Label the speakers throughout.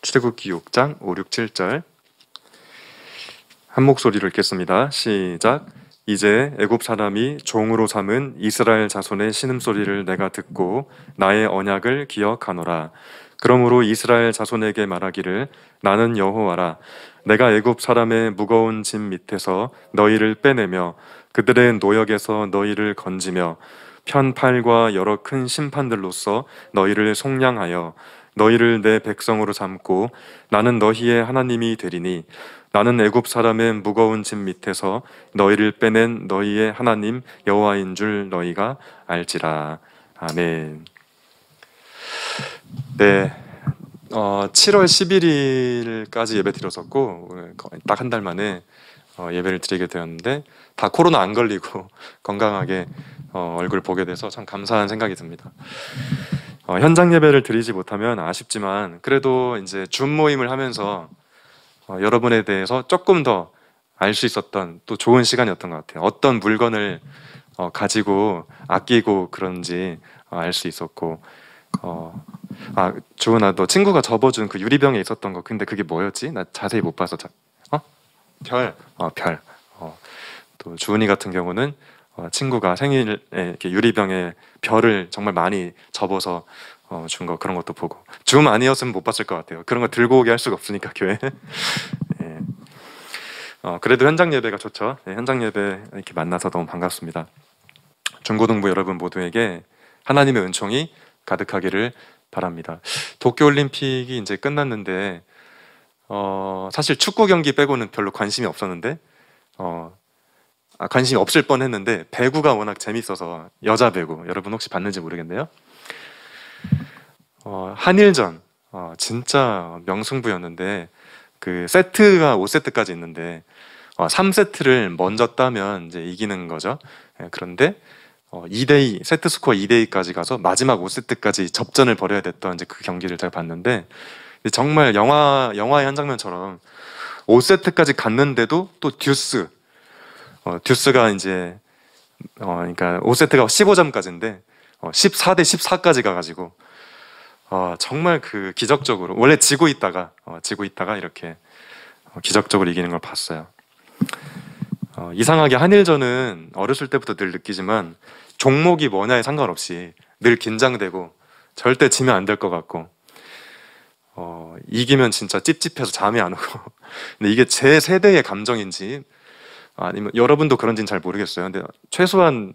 Speaker 1: 출애굽기 6장 5, 6, 7절 한 목소리로 읽겠습니다. 시작. 이제 애굽 사람이 종으로 삼은 이스라엘 자손의 신음소리를 내가 듣고 나의 언약을 기억하노라. 그러므로 이스라엘 자손에게 말하기를 나는 여호와라. 내가 애굽 사람의 무거운 짐 밑에서 너희를 빼내며 그들의 노역에서 너희를 건지며 편팔과 여러 큰 심판들로서 너희를 속량하여 너희를 내 백성으로 삼고 나는 너희의 하나님이 되리니 나는 애굽 사람의 무거운 짐 밑에서 너희를 빼낸 너희의 하나님 여호와인 줄 너희가 알지라. 아멘. 네, 7월 11일까지 예배 드렸었고 딱 한 달 만에 예배를 드리게 되었는데 다 코로나 안 걸리고 건강하게 얼굴 보게 돼서 참 감사한 생각이 듭니다. 현장 예배를 드리지 못하면 아쉽지만 그래도 이제 줌 모임을 하면서 여러분에 대해서 조금 더 알 수 있었던 또 좋은 시간이었던 것 같아요. 어떤 물건을 가지고 아끼고 그런지 알 수 있었고 주은아, 너 친구가 접어준 그 유리병에 있었던 거 근데 그게 뭐였지? 나 자세히 못 봐서 별. 별. 또 주은이 같은 경우는 친구가 생일에 이렇게 유리병에 별을 정말 많이 접어서 준 거 그런 것도 보고 줌 아니었으면 못 봤을 것 같아요. 그런 거 들고 오게 할 수가 없으니까 교회. 예. 그래도 현장 예배가 좋죠. 네, 현장 예배 이렇게 만나서 너무 반갑습니다. 중고등부 여러분 모두에게 하나님의 은총이 가득하기를 바랍니다. 도쿄올림픽이 이제 끝났는데 사실 축구 경기 빼고는 별로 관심이 없었는데 관심이 없을 뻔했는데 배구가 워낙 재밌어서 여자 배구 여러분 혹시 봤는지 모르겠네요. 한일전 진짜 명승부였는데 그 세트가 5세트까지 있는데 3세트를 먼저 따면 이제 이기는 거죠. 그런데 2대2 세트 스코어 2대2까지 가서 마지막 5세트까지 접전을 벌여야 됐던 이제 그 경기를 제가 봤는데 정말 영화의 한 장면처럼 5세트까지 갔는데도 또 듀스가 이제 그러니까 5세트가 15점까지인데 14대 14까지 가가지고 정말 그 기적적으로 원래 지고 있다가 이렇게 기적적으로 이기는 걸 봤어요. 이상하게 한일전은 어렸을 때부터 늘 느끼지만 종목이 뭐냐에 상관없이 늘 긴장되고 절대 지면 안 될 것 같고 이기면 진짜 찝찝해서 잠이 안 오고 근데 이게 제 세대의 감정인지 아니면 여러분도 그런지는 잘 모르겠어요. 근데 최소한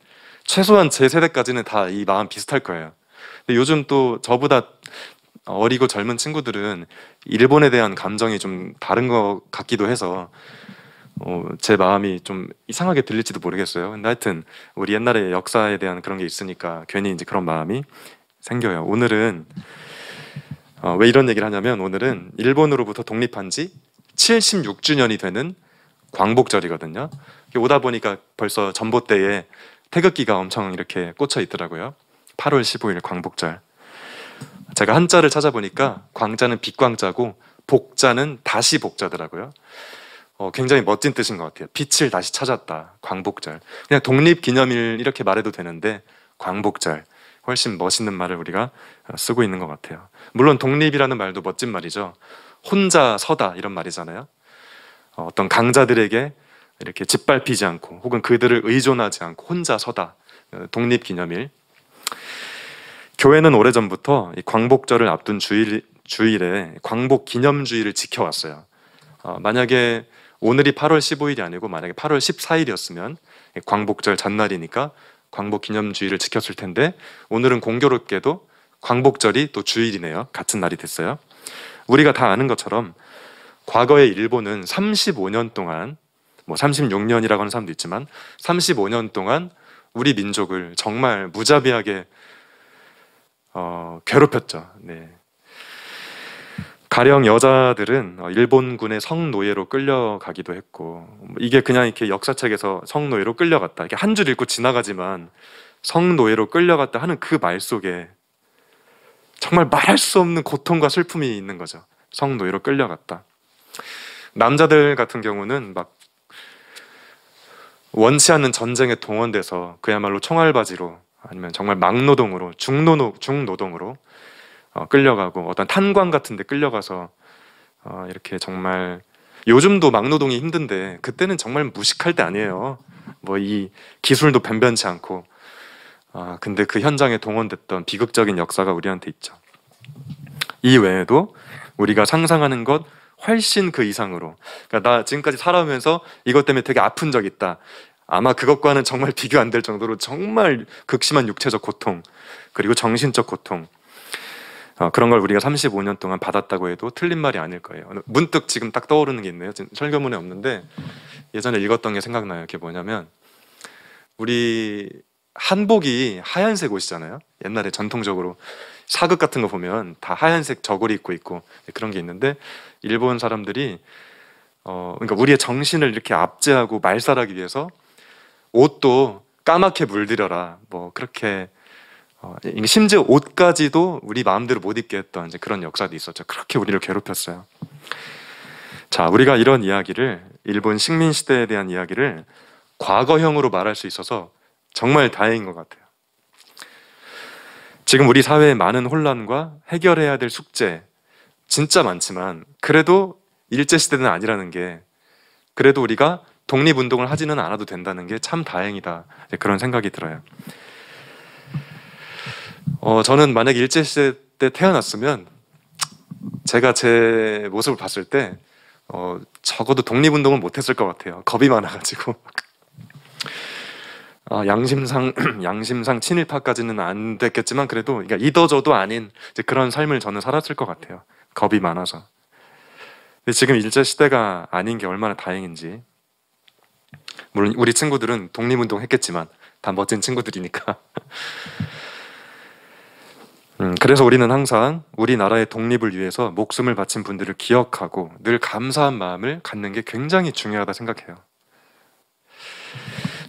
Speaker 1: 제 세대까지는 다 이 마음 비슷할 거예요. 근데 요즘 또 저보다 어리고 젊은 친구들은 일본에 대한 감정이 좀 다른 것 같기도 해서 제 마음이 좀 이상하게 들릴지도 모르겠어요. 근데 하여튼 우리 옛날의 역사에 대한 그런 게 있으니까 괜히 이제 그런 마음이 생겨요. 오늘은 왜 이런 얘기를 하냐면 오늘은 일본으로부터 독립한 지 76주년이 되는 광복절이거든요. 오다 보니까 벌써 전봇대에 태극기가 엄청 이렇게 꽂혀 있더라고요. 8월 15일 광복절. 제가 한자를 찾아보니까 광자는 빛광자고 복자는 다시 복자더라고요. 굉장히 멋진 뜻인 것 같아요. 빛을 다시 찾았다. 광복절. 그냥 독립기념일 이렇게 말해도 되는데 광복절. 훨씬 멋있는 말을 우리가 쓰고 있는 것 같아요. 물론 독립이라는 말도 멋진 말이죠. 혼자 서다 이런 말이잖아요. 어떤 강자들에게 이렇게 짓밟히지 않고 혹은 그들을 의존하지 않고 혼자 서다. 독립기념일. 교회는 오래전부터 이 광복절을 앞둔 주일에 광복기념주의를 지켜왔어요. 만약에 오늘이 8월 15일이 아니고 만약에 8월 14일이었으면 광복절 전날이니까 광복기념주의를 지켰을 텐데 오늘은 공교롭게도 광복절이 또 주일이네요. 같은 날이 됐어요. 우리가 다 아는 것처럼 과거의 일본은 35년 동안 36년이라고 하는 사람도 있지만 35년 동안 우리 민족을 정말 무자비하게 괴롭혔죠. 네. 가령 여자들은 일본군의 성노예로 끌려가기도 했고 이게 그냥 이렇게 역사책에서 성노예로 끌려갔다 이렇게 한 줄 읽고 지나가지만 성노예로 끌려갔다 하는 그 말 속에 정말 말할 수 없는 고통과 슬픔이 있는 거죠. 성노예로 끌려갔다. 남자들 같은 경우는 막 원치 않는 전쟁에 동원돼서 그야말로 총알바지로 아니면 정말 막노동으로 중노동으로 끌려가고 어떤 탄광 같은 데 끌려가서 이렇게 정말 요즘도 막노동이 힘든데 그때는 정말 무식할 때 아니에요. 뭐 이 기술도 변변치 않고 근데 그 현장에 동원됐던 비극적인 역사가 우리한테 있죠. 이 외에도 우리가 상상하는 것 훨씬 그 이상으로, 그러니까 나 지금까지 살아오면서 이것 때문에 되게 아픈 적 있다. 아마 그것과는 정말 비교 안 될 정도로 정말 극심한 육체적 고통, 그리고 정신적 고통, 그런 걸 우리가 35년 동안 받았다고 해도 틀린 말이 아닐 거예요. 문득 지금 딱 떠오르는 게 있네요. 지금 설교문에 없는데 예전에 읽었던 게 생각나요. 그게 뭐냐면 우리 한복이 하얀색 옷이잖아요. 옛날에 전통적으로 사극 같은 거 보면 다 하얀색 저고리 입고 있고 그런 게 있는데 일본 사람들이 그러니까 우리의 정신을 이렇게 압제하고 말살하기 위해서 옷도 까맣게 물들여라 뭐 그렇게 심지어 옷까지도 우리 마음대로 못 입게 했던 이제 그런 역사도 있었죠. 그렇게 우리를 괴롭혔어요. 자, 우리가 이런 이야기를, 일본 식민 시대에 대한 이야기를 과거형으로 말할 수 있어서 정말 다행인 것 같아요. 지금 우리 사회에 많은 혼란과 해결해야 될 숙제 진짜 많지만 그래도 일제시대는 아니라는 게, 그래도 우리가 독립운동을 하지는 않아도 된다는 게 참 다행이다, 그런 생각이 들어요. 저는 만약에 일제시대 때 태어났으면 제가 제 모습을 봤을 때 적어도 독립운동을 못했을 것 같아요. 겁이 많아가지고. 양심상 친일파까지는 안 됐겠지만 그래도 그러니까 이도저도 아닌 이제 그런 삶을 저는 살았을 것 같아요. 겁이 많아서. 근데 지금 일제시대가 아닌 게 얼마나 다행인지. 물론 우리 친구들은 독립운동 했겠지만 다 멋진 친구들이니까. 그래서 우리는 항상 우리나라의 독립을 위해서 목숨을 바친 분들을 기억하고 늘 감사한 마음을 갖는 게 굉장히 중요하다 생각해요.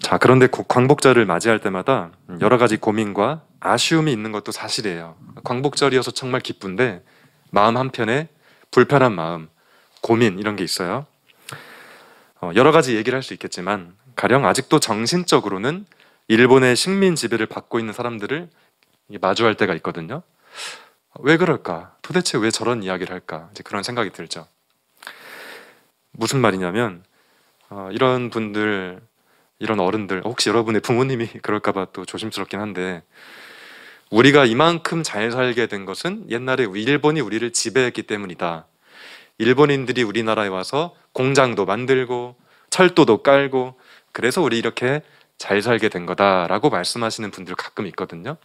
Speaker 1: 자, 그런데 광복절을 맞이할 때마다 여러 가지 고민과 아쉬움이 있는 것도 사실이에요. 광복절이어서 정말 기쁜데 마음 한편에 불편한 마음, 고민 이런 게 있어요. 여러 가지 얘기를 할 수 있겠지만 가령 아직도 정신적으로는 일본의 식민 지배를 받고 있는 사람들을 마주할 때가 있거든요. 왜 그럴까? 도대체 왜 저런 이야기를 할까? 이제 그런 생각이 들죠. 무슨 말이냐면 이런 분들, 이런 어른들, 혹시 여러분의 부모님이 그럴까봐 또 조심스럽긴 한데, 우리가 이만큼 잘 살게 된 것은 옛날에 일본이 우리를 지배했기 때문이다. 일본인들이 우리나라에 와서 공장도 만들고 철도도 깔고 그래서 우리 이렇게 잘 살게 된 거다라고 말씀하시는 분들 가끔 있거든요.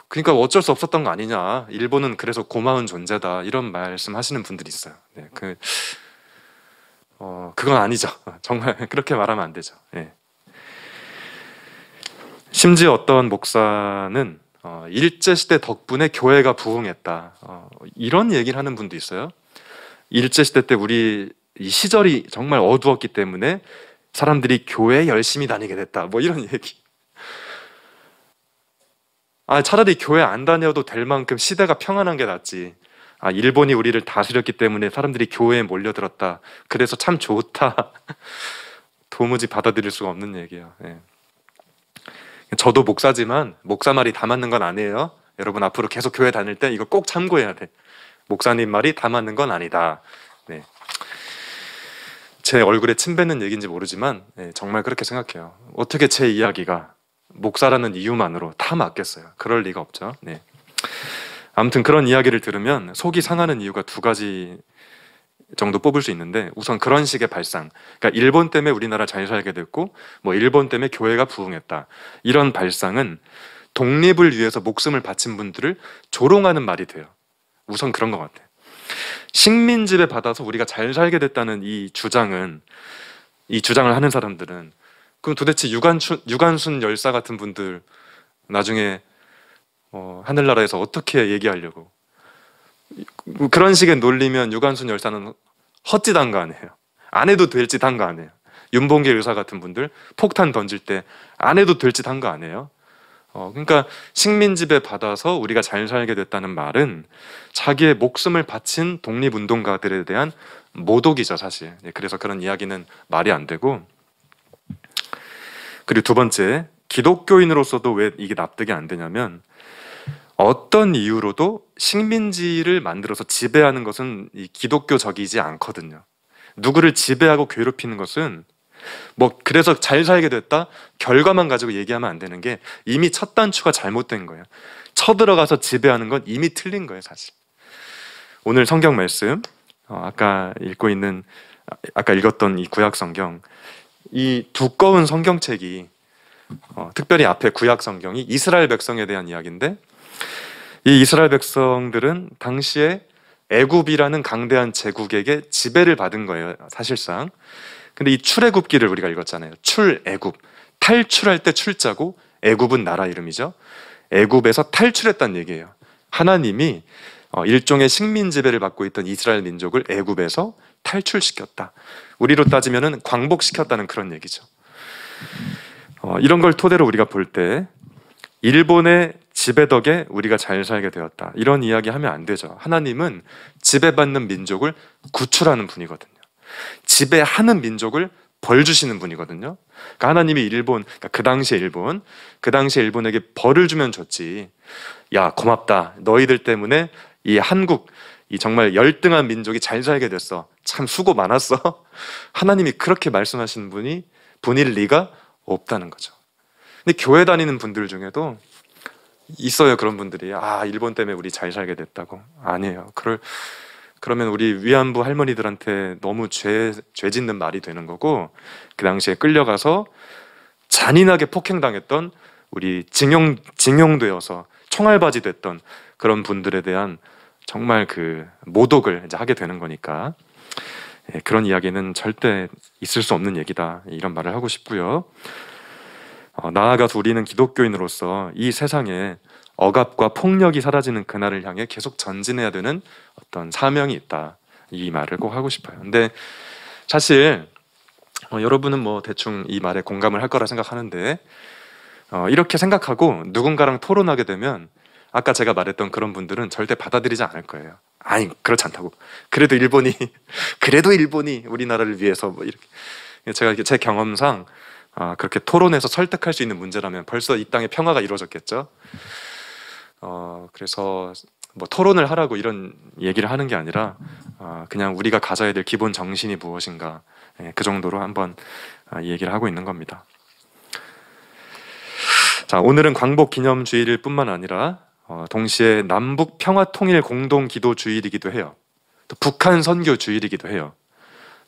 Speaker 1: 그러니까 어쩔 수 없었던 거 아니냐, 일본은 그래서 고마운 존재다, 이런 말씀 하시는 분들이 있어요. 네, 그건 아니죠. 정말 그렇게 말하면 안 되죠. 네. 심지어 어떤 목사는 일제시대 덕분에 교회가 부흥했다, 이런 얘기를 하는 분도 있어요. 일제시대 때 우리 이 시절이 정말 어두웠기 때문에 사람들이 교회에 열심히 다니게 됐다, 뭐 이런 얘기. 차라리 교회 안 다녀도 될 만큼 시대가 평안한 게 낫지. 일본이 우리를 다스렸기 때문에 사람들이 교회에 몰려들었다, 그래서 참 좋다. 도무지 받아들일 수가 없는 얘기예요. 예. 저도 목사지만 목사 말이 다 맞는 건 아니에요. 여러분 앞으로 계속 교회 다닐 때 이거 꼭 참고해야 돼. 목사님 말이 다 맞는 건 아니다. 네. 제 얼굴에 침 뱉는 얘기인지 모르지만 정말 그렇게 생각해요. 어떻게 제 이야기가 목사라는 이유만으로 다 맞겠어요? 그럴 리가 없죠. 네. 아무튼 그런 이야기를 들으면 속이 상하는 이유가 두 가지 정도 뽑을 수 있는데, 우선 그런 식의 발상, 그러니까 일본 때문에 우리나라 잘 살게 됐고 뭐 일본 때문에 교회가 부흥했다, 이런 발상은 독립을 위해서 목숨을 바친 분들을 조롱하는 말이 돼요. 우선 그런 것 같아요. 식민 지배 받아서 우리가 잘 살게 됐다는 이 주장을 하는 사람들은 그럼 도대체 유관순 열사 같은 분들 나중에 하늘나라에서 어떻게 얘기하려고. 그런 식의 논리면 유관순 열사는 헛짓한 거 아니에요. 안 해도 될 짓 한 거 아니에요. 윤봉길 의사 같은 분들 폭탄 던질 때 안 해도 될 짓 한 거 아니에요. 그러니까 식민 지배 받아서 우리가 잘 살게 됐다는 말은 자기의 목숨을 바친 독립운동가들에 대한 모독이죠, 사실. 그래서 그런 이야기는 말이 안 되고, 그리고 두 번째, 기독교인으로서도 왜 이게 납득이 안 되냐면 어떤 이유로도 식민지를 만들어서 지배하는 것은 이 기독교적이지 않거든요. 누구를 지배하고 괴롭히는 것은 뭐 그래서 잘 살게 됐다 결과만 가지고 얘기하면 안 되는 게 이미 첫 단추가 잘못된 거예요. 쳐들어가서 지배하는 건 이미 틀린 거예요, 사실. 오늘 성경 말씀 아까 읽었던 이 구약 성경, 이 두꺼운 성경책이 특별히 앞에 구약 성경이 이스라엘 백성에 대한 이야기인데, 이 이스라엘 백성들은 당시에 애굽이라는 강대한 제국에게 지배를 받은 거예요, 사실상. 근데 이 출애굽기를 우리가 읽었잖아요. 출애굽, 탈출할 때 출자고 애굽은 나라 이름이죠. 애굽에서 탈출했다는 얘기예요. 하나님이 일종의 식민 지배를 받고 있던 이스라엘 민족을 애굽에서 탈출시켰다. 우리로 따지면은 광복시켰다는 그런 얘기죠. 이런 걸 토대로 우리가 볼 때 일본의 지배 덕에 우리가 잘 살게 되었다, 이런 이야기 하면 안 되죠. 하나님은 지배받는 민족을 구출하는 분이거든요. 지배하는 민족을 벌 주시는 분이거든요. 그러니까 하나님이 그러니까 그 당시에 일본에게 벌을 주면 좋지. 야, 고맙다. 너희들 때문에 이 한국, 이 정말 열등한 민족이 잘 살게 됐어. 참 수고 많았어. 하나님이 그렇게 말씀하시는 분일 리가 없다는 거죠. 근데 교회 다니는 분들 중에도 있어요, 그런 분들이. 일본 때문에 우리 잘 살게 됐다고. 아니에요. 그러면 우리 위안부 할머니들한테 너무 죄 짓는 말이 되는 거고, 그 당시에 끌려가서 잔인하게 폭행당했던, 우리 징용되어서 총알바지 됐던 그런 분들에 대한 정말 그 모독을 이제 하게 되는 거니까, 그런 이야기는 절대 있을 수 없는 얘기다, 이런 말을 하고 싶고요. 나아가서 우리는 기독교인으로서 이 세상에 억압과 폭력이 사라지는 그날을 향해 계속 전진해야 되는 어떤 사명이 있다, 이 말을 꼭 하고 싶어요. 근데 사실 여러분은 뭐 대충 이 말에 공감을 할 거라 생각하는데, 이렇게 생각하고 누군가랑 토론하게 되면 아까 제가 말했던 그런 분들은 절대 받아들이지 않을 거예요. 아니, 그렇지 않다고. 그래도 일본이 우리나라를 위해서 뭐 이렇게. 제가 제 경험상 그렇게 토론해서 설득할 수 있는 문제라면 벌써 이 땅에 평화가 이루어졌겠죠. 그래서 뭐 토론을 하라고 이런 얘기를 하는 게 아니라 그냥 우리가 가져야 될 기본 정신이 무엇인가, 그 정도로 한번 얘기를 하고 있는 겁니다. 자, 오늘은 광복 기념주일 뿐만 아니라 동시에 남북 평화 통일 공동 기도 주일이기도 해요. 또 북한 선교 주일이기도 해요.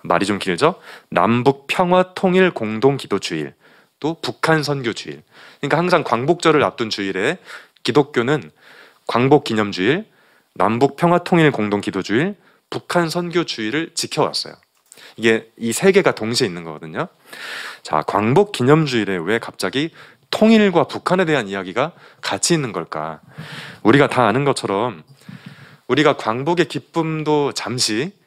Speaker 1: 말이 좀 길죠? 남북 평화 통일 공동 기도 주일, 또 북한 선교 주일. 그러니까 항상 광복절을 앞둔 주일에 기독교는 광복 기념주일, 남북 평화 통일 공동 기도 주일, 북한 선교 주일을 지켜왔어요. 이게 이 세 개가 동시에 있는 거거든요. 자, 광복 기념주일에 왜 갑자기 통일과 북한에 대한 이야기가 같이 있는 걸까? 우리가 다 아는 것처럼 우리가 광복의 기쁨도 잠시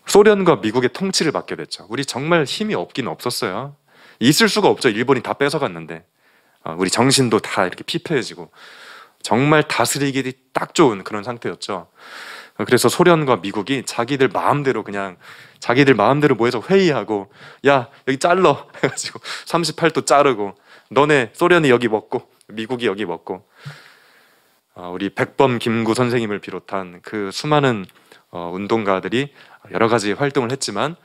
Speaker 1: 소련과 미국의 통치를 받게 됐죠. 우리 정말 힘이 없긴 없었어요. 있을 수가 없죠. 일본이 다 뺏어갔는데. 우리 정신도 다 이렇게 피폐해지고 정말 다스리기 딱 좋은 그런 상태였죠. 그래서 소련과 미국이 자기들 마음대로 모여서 회의하고, 야, 여기 잘러 해가지고 38도 자르고, 너네 소련이 여기 먹고 미국이 여기 먹고, 우리 백범 김구 선생님을 비롯한 그 수많은 운동가들이 여러 가지 활동을 했지만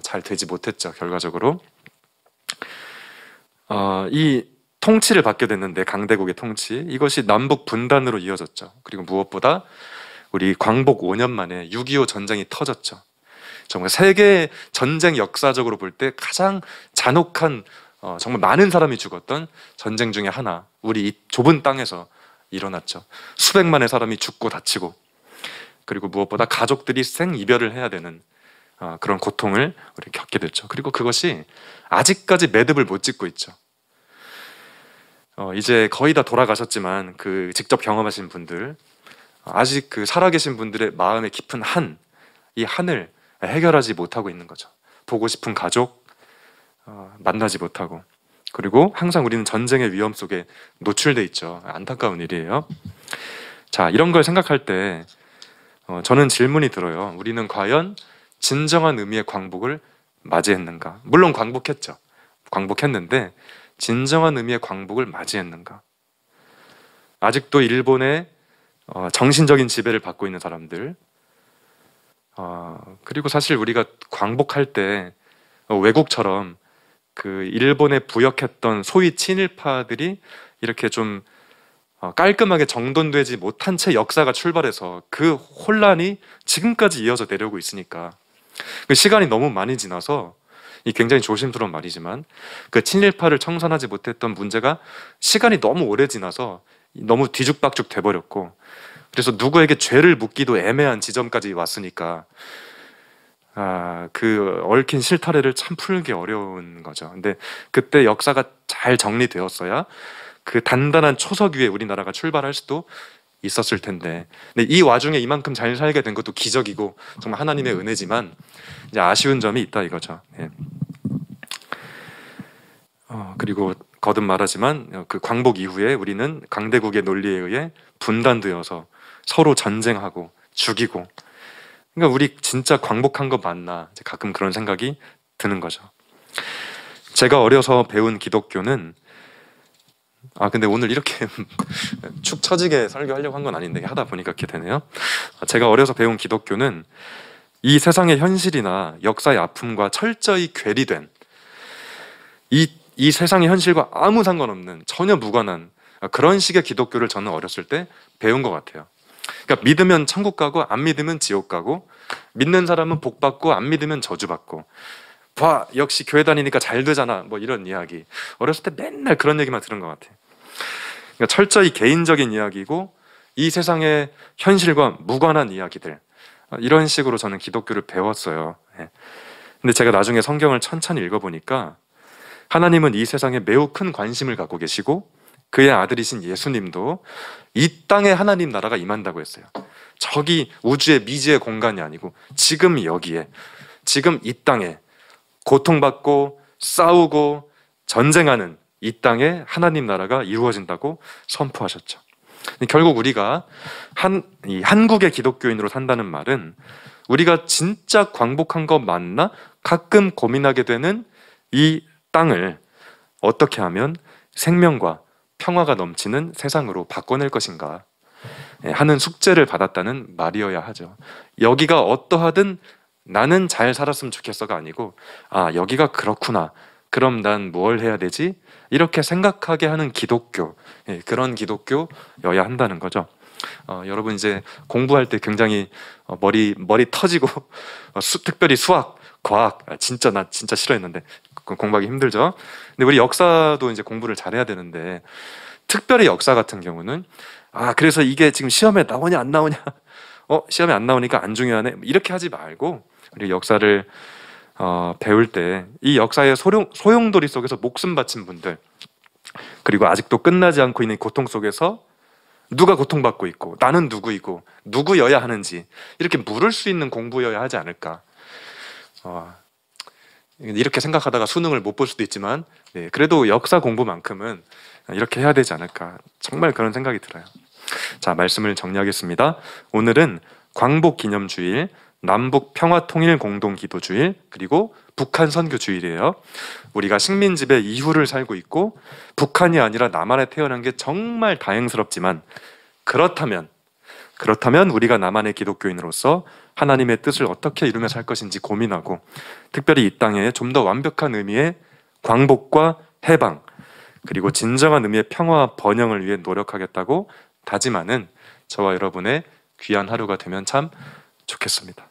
Speaker 1: 잘 되지 못했죠, 결과적으로. 이 통치를 받게 됐는데, 강대국의 통치, 이것이 남북 분단으로 이어졌죠. 그리고 무엇보다 우리 광복 5년 만에 6.25 전쟁이 터졌죠. 정말 세계 전쟁 역사적으로 볼 때 가장 잔혹한, 정말 많은 사람이 죽었던 전쟁 중에 하나, 우리 이 좁은 땅에서 일어났죠. 수백만의 사람이 죽고 다치고, 그리고 무엇보다 가족들이 생이별을 해야 되는 그런 고통을 우리 겪게 됐죠. 그리고 그것이 아직까지 매듭을 못 짓고 있죠. 이제 거의 다 돌아가셨지만 그 직접 경험하신 분들, 아직 그 살아계신 분들의 마음의 깊은 이 한을 해결하지 못하고 있는 거죠. 보고 싶은 가족 만나지 못하고, 그리고 항상 우리는 전쟁의 위험 속에 노출돼 있죠. 안타까운 일이에요. 자, 이런 걸 생각할 때 저는 질문이 들어요. 우리는 과연 진정한 의미의 광복을 맞이했는가? 물론 광복했죠. 광복했는데 진정한 의미의 광복을 맞이했는가? 아직도 일본의 정신적인 지배를 받고 있는 사람들, 그리고 사실 우리가 광복할 때 외국처럼 그 일본에 부역했던 소위 친일파들이 이렇게 좀 깔끔하게 정돈되지 못한 채 역사가 출발해서 그 혼란이 지금까지 이어져 내려오고 있으니까 그 시간이 너무 많이 지나서 이 굉장히 조심스러운 말이지만 그 친일파를 청산하지 못했던 문제가 시간이 너무 오래 지나서 너무 뒤죽박죽 돼버렸고, 그래서 누구에게 죄를 묻기도 애매한 지점까지 왔으니까 그 얽힌 실타래를 참 풀기 어려운 거죠. 근데 그때 역사가 잘 정리되었어야 그 단단한 초석 위에 우리나라가 출발할 수도 있었을 텐데, 근데 이 와중에 이만큼 잘 살게 된 것도 기적이고 정말 하나님의 은혜지만 이제 아쉬운 점이 있다 이거죠. 예. 그리고 거듭 말하지만 그 광복 이후에 우리는 강대국의 논리에 의해 분단되어서 서로 전쟁하고 죽이고, 그러니까 우리 진짜 광복한 거 맞나 이제 가끔 그런 생각이 드는 거죠. 제가 어려서 배운 기독교는 근데 오늘 이렇게 축 처지게 설교하려고 한 건 아닌데 하다 보니까 그렇게 되네요. 제가 어려서 배운 기독교는 이 세상의 현실이나 역사의 아픔과 철저히 괴리된 이 세상의 현실과 아무 상관없는 전혀 무관한 그런 식의 기독교를 저는 어렸을 때 배운 것 같아요. 그러니까 믿으면 천국 가고 안 믿으면 지옥 가고, 믿는 사람은 복 받고 안 믿으면 저주 받고, 봐 역시 교회 다니니까 잘 되잖아 뭐 이런 이야기, 어렸을 때 맨날 그런 얘기만 들은 것 같아요. 그러니까 철저히 개인적인 이야기고 이 세상의 현실과 무관한 이야기들, 이런 식으로 저는 기독교를 배웠어요. 근데 제가 나중에 성경을 천천히 읽어보니까 하나님은 이 세상에 매우 큰 관심을 갖고 계시고 그의 아들이신 예수님도 이 땅에 하나님 나라가 임한다고 했어요. 저기 우주의 미지의 공간이 아니고 지금 여기에, 지금 이 땅에 고통받고 싸우고 전쟁하는 이 땅에 하나님 나라가 이루어진다고 선포하셨죠. 결국 우리가 한국의 기독교인으로 산다는 말은 우리가 진짜 광복한 거 맞나 가끔 고민하게 되는 이 땅을 어떻게 하면 생명과 평화가 넘치는 세상으로 바꿔낼 것인가 하는 숙제를 받았다는 말이어야 하죠. 여기가 어떠하든 나는 잘 살았으면 좋겠어가 아니고 여기가 그렇구나, 그럼 난 뭘 해야 되지? 이렇게 생각하게 하는 기독교, 그런 기독교여야 한다는 거죠. 여러분 이제 공부할 때 굉장히 머리 터지고 특별히 수학, 과학 나 진짜 싫어했는데 공부하기 힘들죠. 근데 우리 역사도 이제 공부를 잘해야 되는데 특별히 역사 같은 경우는 그래서 이게 지금 시험에 나오냐 안 나오냐, 시험에 안 나오니까 안 중요하네 이렇게 하지 말고, 우리 역사를 배울 때 이 역사의 소용돌이 속에서 목숨 바친 분들, 그리고 아직도 끝나지 않고 있는 고통 속에서 누가 고통받고 있고 나는 누구이고 누구여야 하는지 이렇게 물을 수 있는 공부여야 하지 않을까. 이렇게 생각하다가 수능을 못 볼 수도 있지만 그래도 역사 공부만큼은 이렇게 해야 되지 않을까, 정말 그런 생각이 들어요. 자, 말씀을 정리하겠습니다. 오늘은 광복기념주일, 남북평화통일공동기도주일, 그리고 북한 선교주일이에요. 우리가 식민지배 이후를 살고 있고 북한이 아니라 남한에 태어난 게 정말 다행스럽지만, 그렇다면 우리가 남한의 기독교인으로서 하나님의 뜻을 어떻게 이루며 살 것인지 고민하고, 특별히 이 땅에 좀 더 완벽한 의미의 광복과 해방, 그리고 진정한 의미의 평화와 번영을 위해 노력하겠다고 다짐하는 저와 여러분의 귀한 하루가 되면 참 좋겠습니다.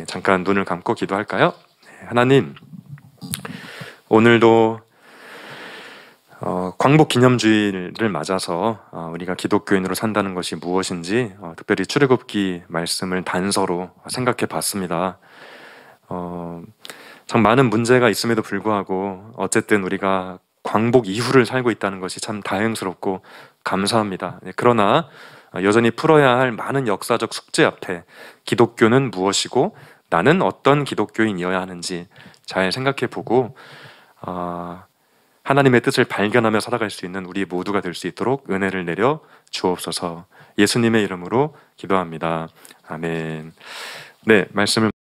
Speaker 1: 잠깐 눈을 감고 기도할까요? 하나님, 오늘도 광복기념주일을 맞아서 우리가 기독교인으로 산다는 것이 무엇인지 특별히 출애굽기 말씀을 단서로 생각해 봤습니다. 참 많은 문제가 있음에도 불구하고 어쨌든 우리가 광복 이후를 살고 있다는 것이 참 다행스럽고 감사합니다. 그러나 여전히 풀어야 할 많은 역사적 숙제 앞에 기독교는 무엇이고 나는 어떤 기독교인이어야 하는지 잘 생각해 보고 하나님의 뜻을 발견하며 살아갈 수 있는 우리 모두가 될 수 있도록 은혜를 내려 주옵소서. 예수님의 이름으로 기도합니다. 아멘. 네, 말씀을